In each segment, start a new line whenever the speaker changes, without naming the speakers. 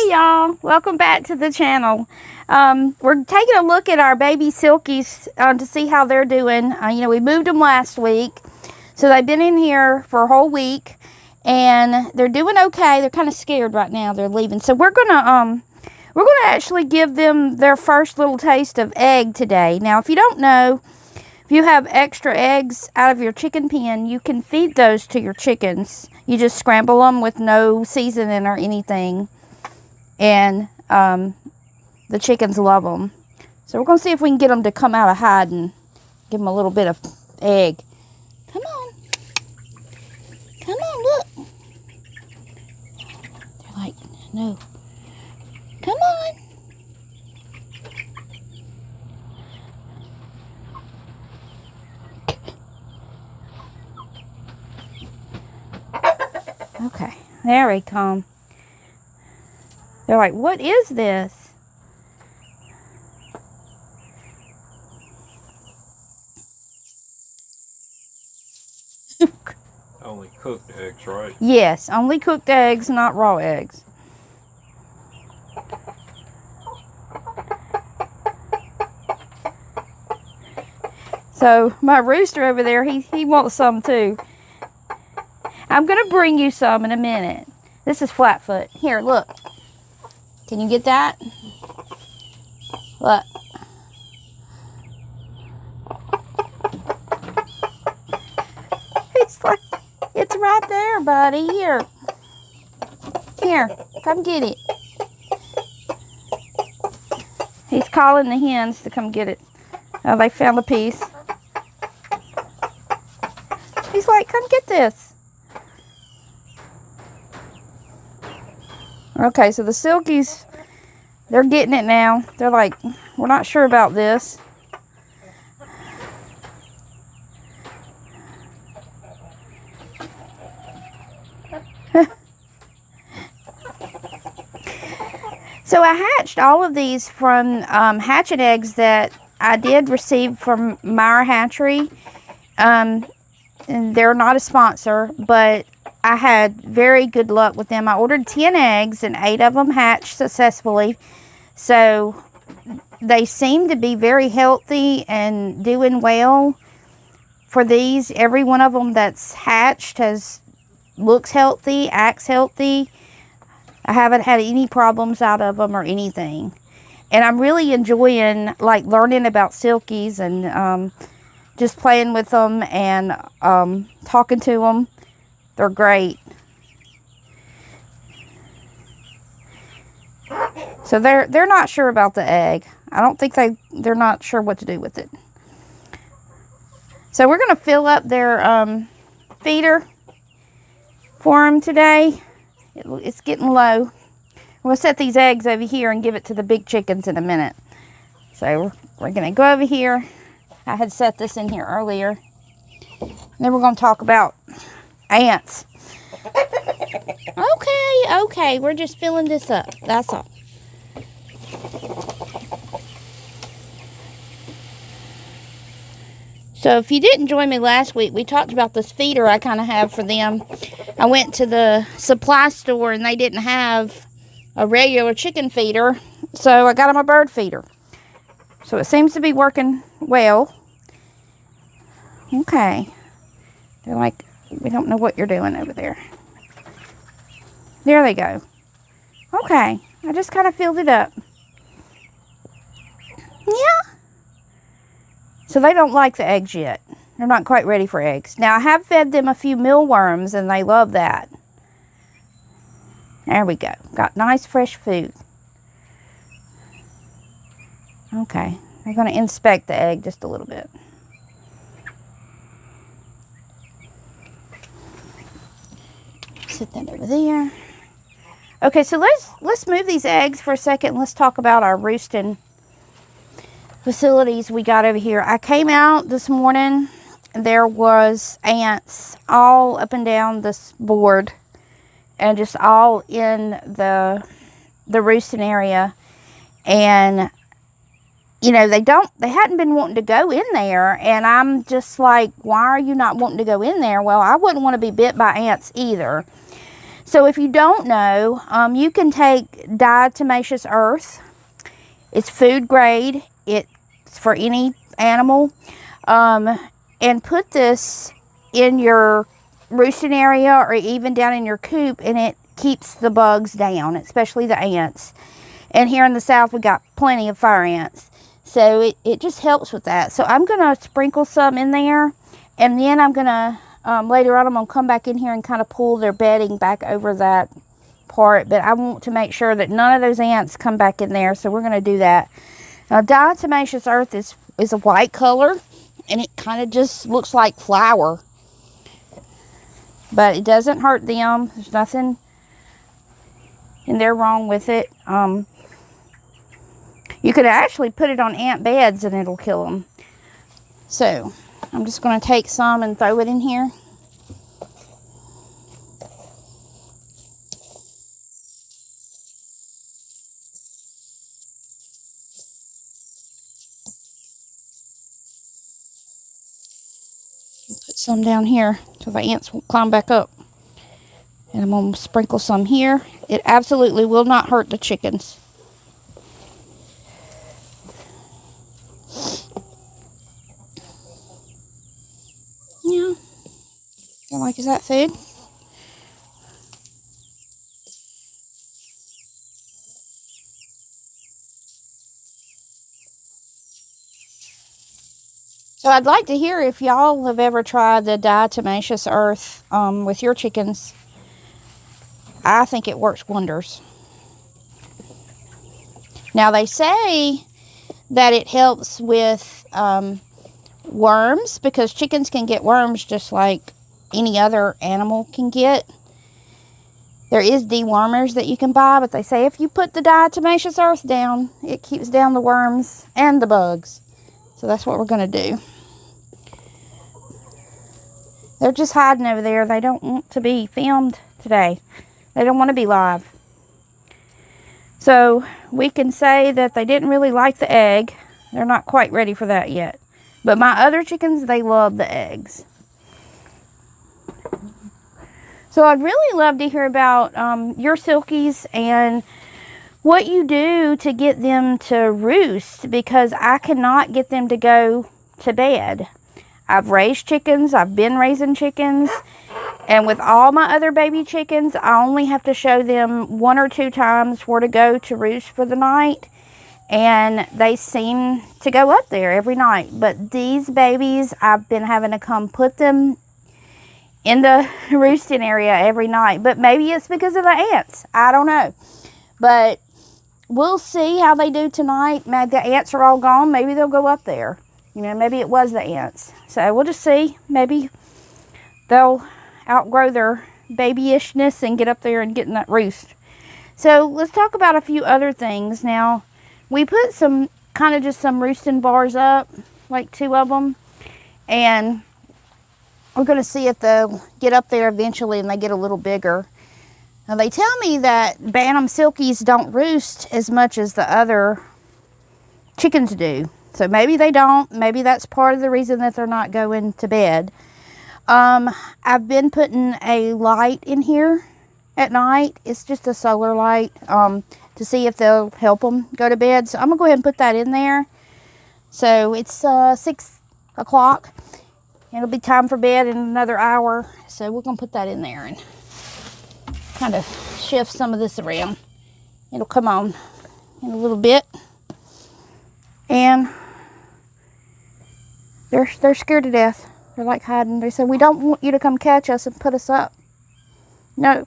Hey y'all, welcome back to the channel. We're taking a look at our baby Silkies to see how they're doing. We moved them last week, so they've been in here for a whole week, and they're doing okay. They're kind of scared right now. They're leaving, so we're gonna actually give them their first little taste of egg today. Now, if you don't know, if you have extra eggs out of your chicken pen, you can feed those to your chickens. You just scramble them with no seasoning or anything. And the chickens love them. So we're going to see if we can get them to come out of hiding. Give them a little bit of egg. Come on. Come on, look. They're like, no. Come on. Okay, there we come. They're like, what is this?
Only cooked eggs, right?
Yes, only cooked eggs, not raw eggs. So my rooster over there, he wants some too. I'm going to bring you some in a minute. This is Flatfoot. Here, look. Can you get that? Look. He's like, it's right there, buddy. Here. Here, come get it. He's calling the hens to come get it. Oh, they found a piece. He's like, come get this. Okay, so the Silkies, they're getting it now. They're like, we're not sure about this. So I hatched all of these from hatching eggs that I did receive from Myra Hatchery. And they're not a sponsor, but I had very good luck with them. I ordered 10 eggs and 8 of them hatched successfully. So they seem to be very healthy and doing well for these. Every one of them that's hatched looks healthy, acts healthy. I haven't had any problems out of them or anything. And I'm really enjoying like learning about Silkies and just playing with them and talking to them. They're great. So they're not sure about the egg. I don't think they're not sure what to do with it. So we're going to fill up their feeder for them today. It's getting low. We'll set these eggs over here and give it to the big chickens in a minute. So we're going to go over here. I had set this in here earlier. And then we're going to talk about ants. Okay, we're just filling this up. That's all. So if you didn't join me last week, we talked about this feeder I kind of have for them. I went to the supply store and they didn't have a regular chicken feeder, so I got them a bird feeder. So it seems to be working well. Okay. They're like, we don't know what you're doing over there. There they go. Okay. I just kind of filled it up. Yeah. So they don't like the eggs yet. They're not quite ready for eggs. Now, I have fed them a few mealworms, and they love that. There we go. Got nice, fresh food. Okay. We're going to inspect the egg just a little bit. Sit that over there. Okay, so let's move these eggs for a second. Let's talk about our roosting facilities we got over here. I came out this morning. There was ants all up and down this board and just all in the roosting area. And you know, they hadn't been wanting to go in there, and I'm just like, why are you not wanting to go in there? Well, I wouldn't want to be bit by ants either. So if you don't know, you can take diatomaceous earth. It's food grade. It's for any animal. And put this in your roosting area or even down in your coop, and it keeps the bugs down, especially the ants. And here in the south, we got plenty of fire ants. So it just helps with that. So I'm going to sprinkle some in there. And then I'm going to, later on, I'm going to come back in here and kind of pull their bedding back over that part. But I want to make sure that none of those ants come back in there. So we're going to do that. Now, diatomaceous earth is a white color. And it kind of just looks like flour. But it doesn't hurt them. There's nothing in there wrong with it. You could actually put it on ant beds and it'll kill them. So, I'm just going to take some and throw it in here. Put some down here so the ants won't climb back up. And I'm going to sprinkle some here. It absolutely will not hurt the chickens. Yeah. Feel like, is that food? So I'd like to hear if y'all have ever tried the diatomaceous earth with your chickens. I think it works wonders. Now they say that it helps with worms, because chickens can get worms just like any other animal can get. There is dewormers that you can buy, but they say if you put the diatomaceous earth down, it keeps down the worms and the bugs. So that's what we're going to do. They're just hiding over there. They don't want to be filmed today. They don't want to be live. So we can say that they didn't really like the egg. They're not quite ready for that yet. But my other chickens, they love the eggs. So I'd really love to hear about your Silkies and what you do to get them to roost, because I cannot get them to go to bed. I've raised chickens. I've been raising chickens. And with all my other baby chickens, I only have to show them 1 or 2 times where to go to roost for the night. And they seem to go up there every night. But these babies, I've been having to come put them in the roosting area every night. But maybe it's because of the ants. I don't know. But we'll see how they do tonight. Maybe the ants are all gone. Maybe they'll go up there. You know, maybe it was the ants. So we'll just see. Maybe they'll outgrow their babyishness and get up there and get in that roost. So let's talk about a few other things. Now, we put some, kind of just some roosting bars up, like 2 of them. And we're going to see if they'll get up there eventually and they get a little bigger. Now, they tell me that Bantam Silkies don't roost as much as the other chickens do. So maybe they don't. Maybe that's part of the reason that they're not going to bed. I've been putting a light in here at night. It's just a solar light to see if they'll help them go to bed. So I'm going to go ahead and put that in there. So it's 6 o'clock. It'll be time for bed in another hour. So we're going to put that in there and kind of shift some of this around. It'll come on in a little bit. And they're scared to death. They're like hiding. They said, we don't want you to come catch us and put us up. No.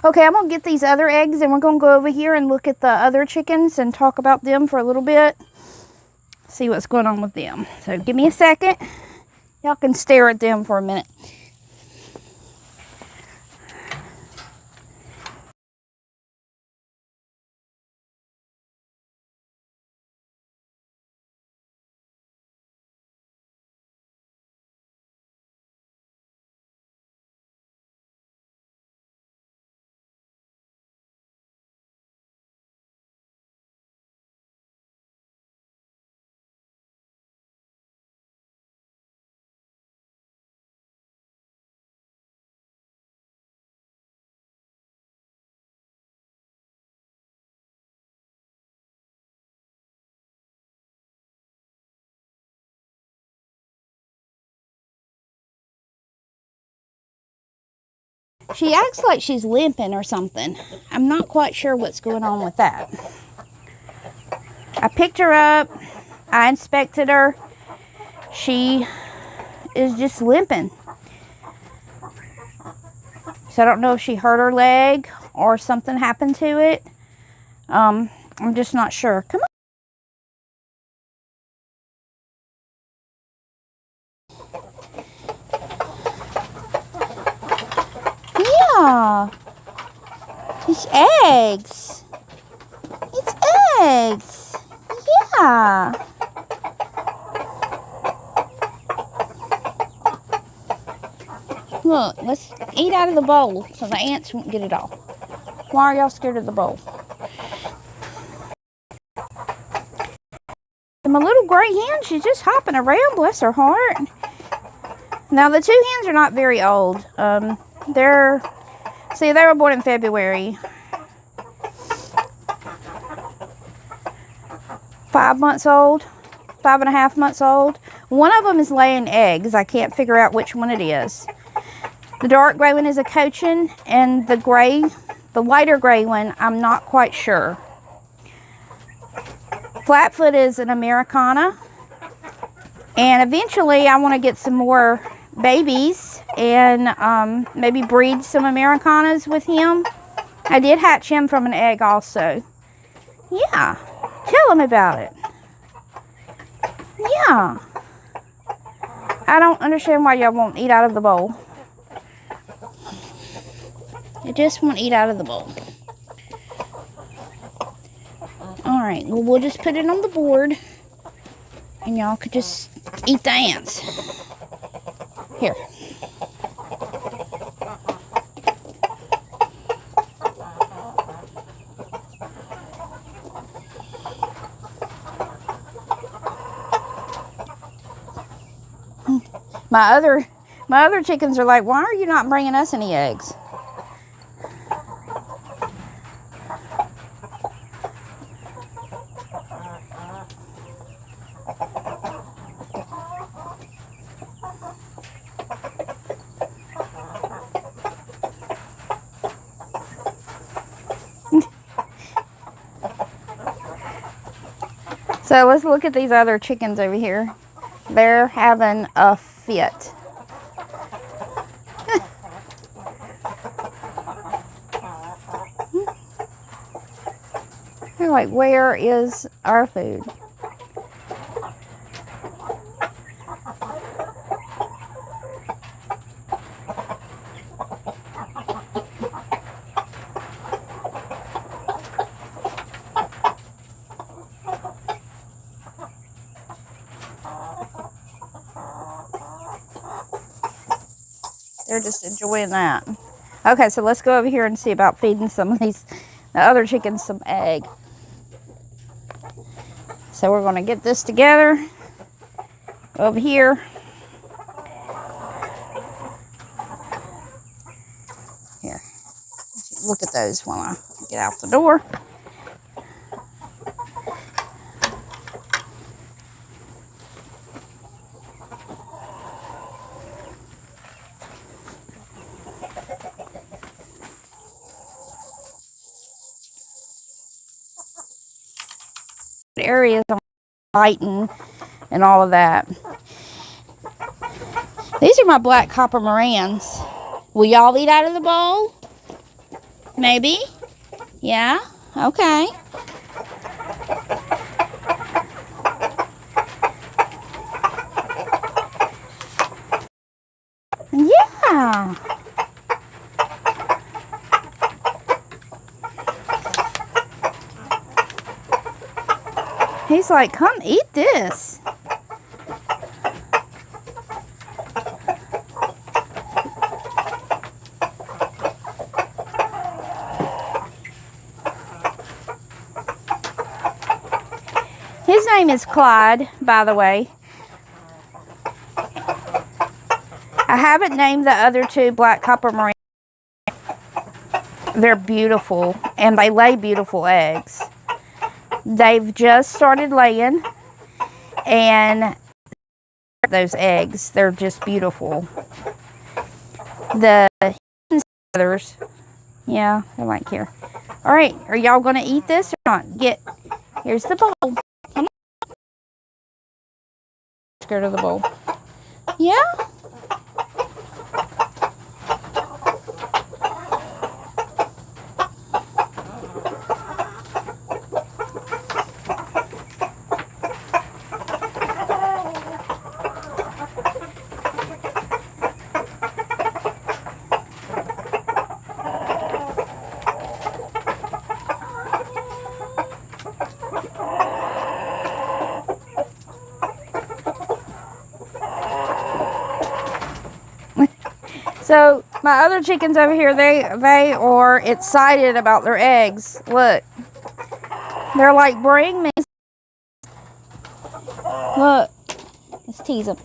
Okay, I'm going to get these other eggs and we're going to go over here and look at the other chickens and talk about them for a little bit. See what's going on with them. So give me a second. Y'all can stare at them for a minute. She acts like she's limping or something. I'm not quite sure what's going on with that. I picked her up. I inspected her. She is just limping. So I don't know if she hurt her leg or something happened to it. I'm just not sure. Come on. Yeah. It's eggs. It's eggs. Yeah. Look, let's eat out of the bowl so the ants won't get it all. Why are y'all scared of the bowl? And my little gray hen, she's just hopping around, bless her heart. Now, the two hens are not very old. See, they were born in February. 5 months old, 5.5 months old. One of them is laying eggs. I can't figure out which one it is. The dark gray one is a cochin, and the lighter gray one, I'm not quite sure. Flatfoot is an Americana. And eventually I want to get some more babies and maybe breed some Americanas with him. I did hatch him from an egg also. Yeah, tell him about it. Yeah. I don't understand why y'all won't eat out of the bowl. You just won't eat out of the bowl. Alright, well, we'll just put it on the board. And y'all could just eat the ants. Here. My other chickens are like, why are you not bringing us any eggs? So let's look at these other chickens over here. They're having a fit. They're like, where is our food? They're just enjoying that. Okay, so let's go over here and see about feeding some of the other chickens some egg. So we're going to get this together over here. Here, look at those while I get out the door. Areas on lighting and all of that. These are my black copper Morans. Will y'all eat out of the bowl? Maybe? Yeah? Okay. Yeah. He's like, come eat this. His name is Clyde, by the way. I haven't named the other two black copper Morans. They're beautiful, and they lay beautiful eggs. They've just started laying, and those eggs, they're just beautiful. The others. Yeah, they might care. All right, are y'all gonna eat this or not? Here's the bowl. Come on. Scared of the bowl. Yeah. So my other chickens over here, they are excited about their eggs. Look, they're like, bring me. Look, let's tease them.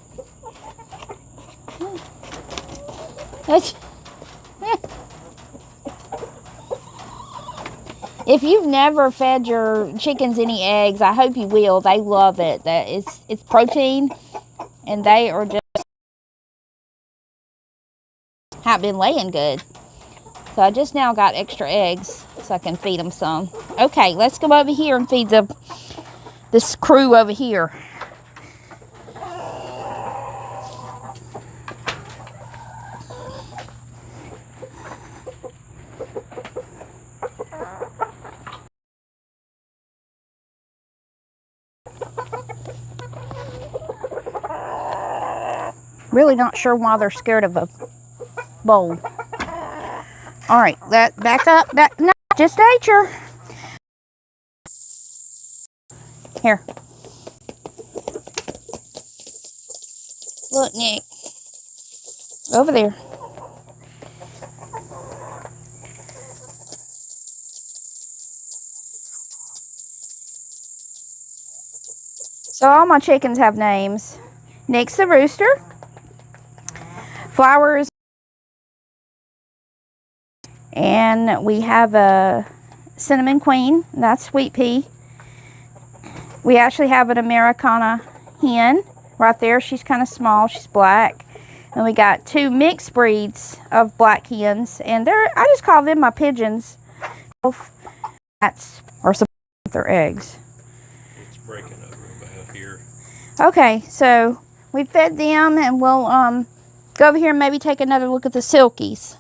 If you've never fed your chickens any eggs, I hope you will. They love it. That it's protein, and they are just have been laying good. So I just now got extra eggs so I can feed them some. Okay, let's go over here and feed this crew over here. Really not sure why they're scared of a bowl. All right, back up. No, just nature. Here. Look, Nick. Over there. So all my chickens have names. Nick's the rooster. Flowers. And we have a cinnamon queen. That's Sweet Pea. We actually have an Americana hen right there. She's kind of small. She's black. And we got 2 mixed breeds of black hens. And I just call them my pigeons. That's or some their eggs.
It's breaking up real bad here.
Okay, so we fed them, and we'll go over here and maybe take another look at the Silkies.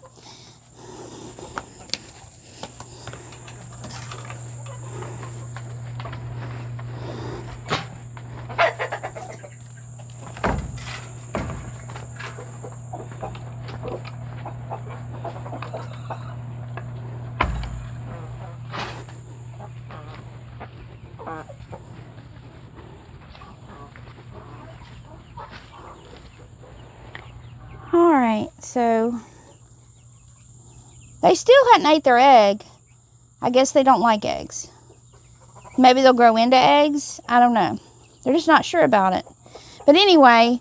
Alright, so they still hadn't ate their egg. I guess they don't like eggs. Maybe they'll grow into eggs. I don't know. They're just not sure about it. But anyway,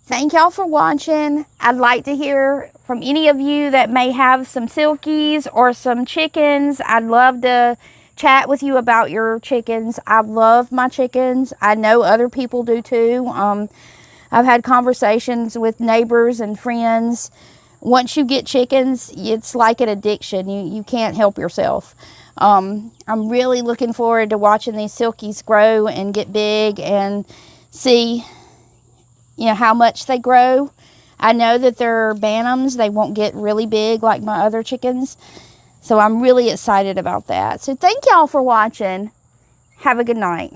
thank y'all for watching. I'd like to hear from any of you that may have some Silkies or some chickens. I'd love to chat with you about your chickens. I love my chickens. I know other people do too. I've had conversations with neighbors and friends. Once you get chickens, it's like an addiction. You can't help yourself. I'm really looking forward to watching these Silkies grow and get big and see, how much they grow. I know that they're bantams. They won't get really big like my other chickens. So I'm really excited about that. So thank y'all for watching. Have a good night.